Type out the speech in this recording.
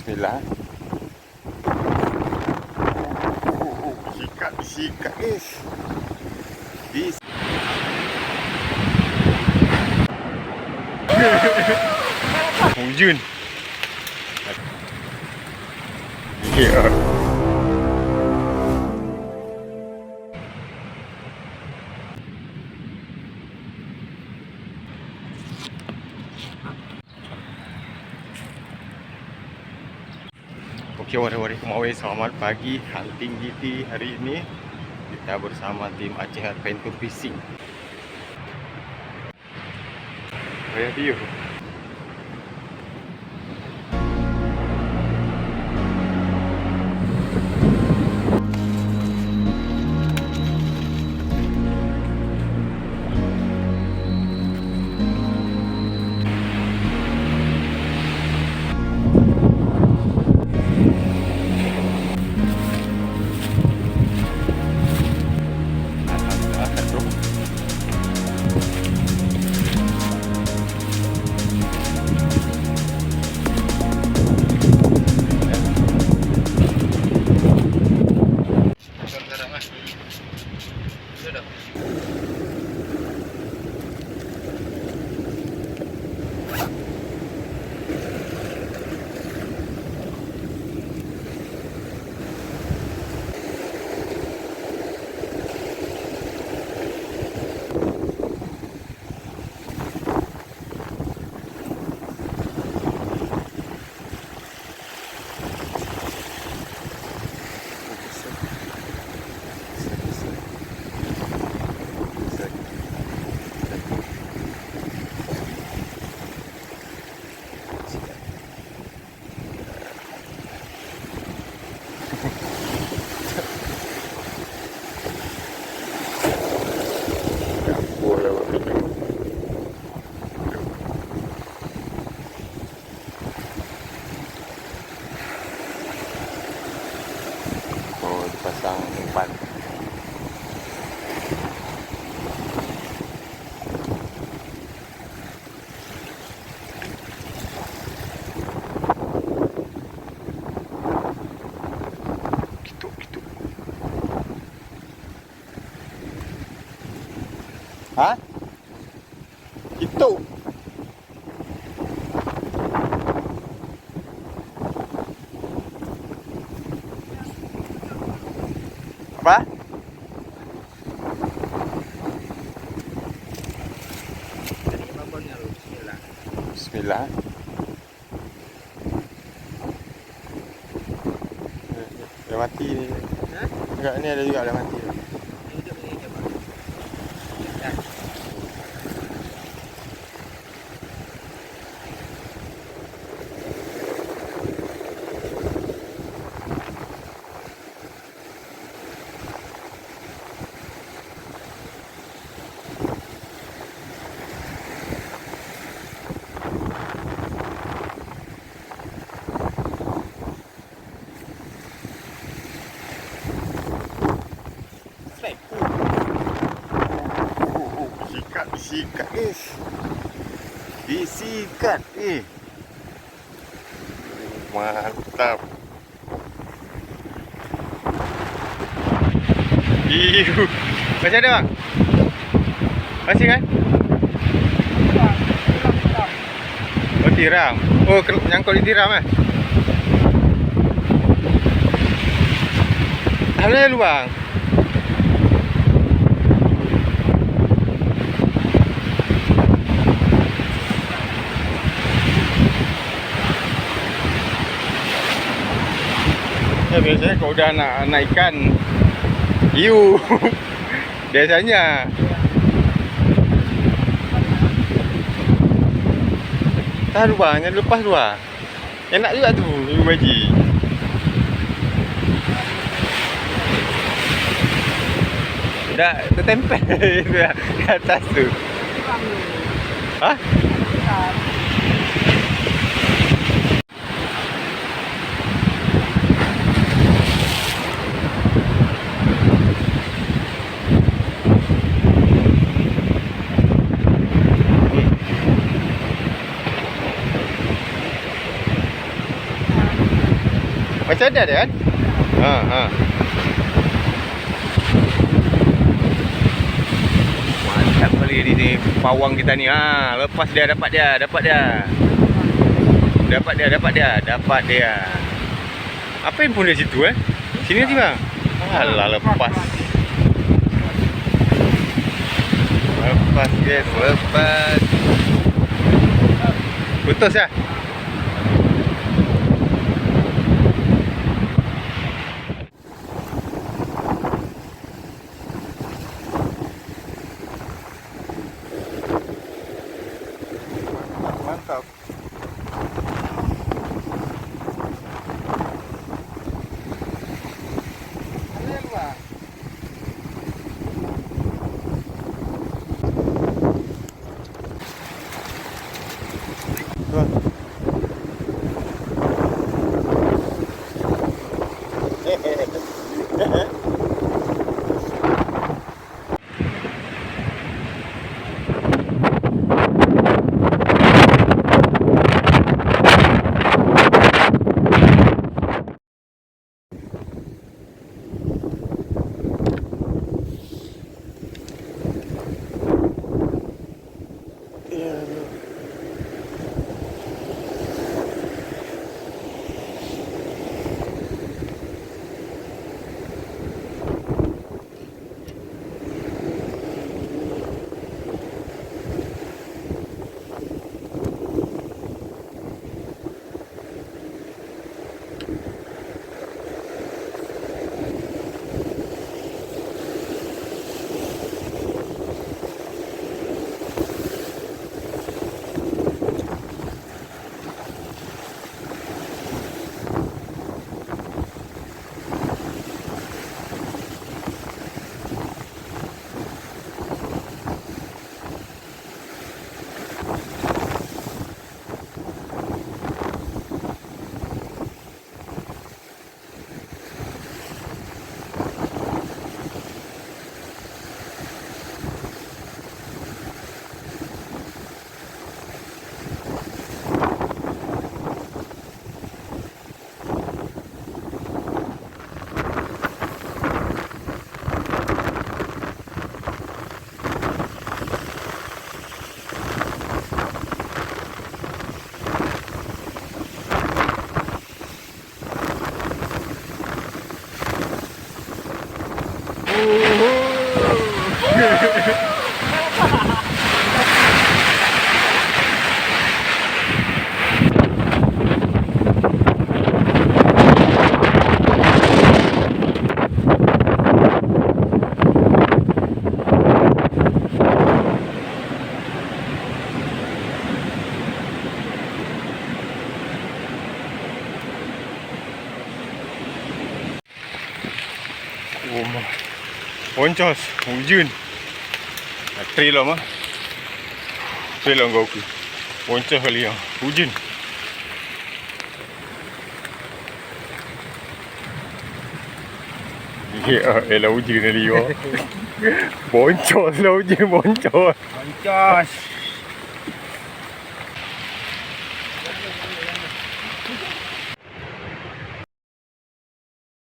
Bismillah. Sikat guys. Hujan. Ya. Okey, warahmatullahi wabarakatuh. Selamat pagi. Hunting GT hari ini kita bersama tim Aceh Adventure Fishing. Where are you? Pasang umpan. Gitu. Hah? Itu. Apa? Bismillah. Dah mati ni. Enggak, ni ada juga dah mati. Sikat guys. Disikat mantap. Macam mana bang? Masih kan? Oh tiram. Oh nyangkut di tiram eh? Alhamdulillah lu bang. Ya, biasanya kalau udah nak ikan hiu biasanya tahu bang, yang lepas tu lah enak juga tu hiu baji. Dah tertempel di atas tu. Hah? sedar dia kan? Ha. Mantap kali ni pawang kita ni. Lepas dia dapat dia. Apa yang pun dia situ Sini nanti bang. Alah lepas. Lepas guys, lepas. Putus ya? Mantap. Boncos, hujan. Trail mah. Trail kau ku. Boncos kali ya. Hujan. Ya, elah hujan kali ya. Boncos lah hujan boncos. Boncos.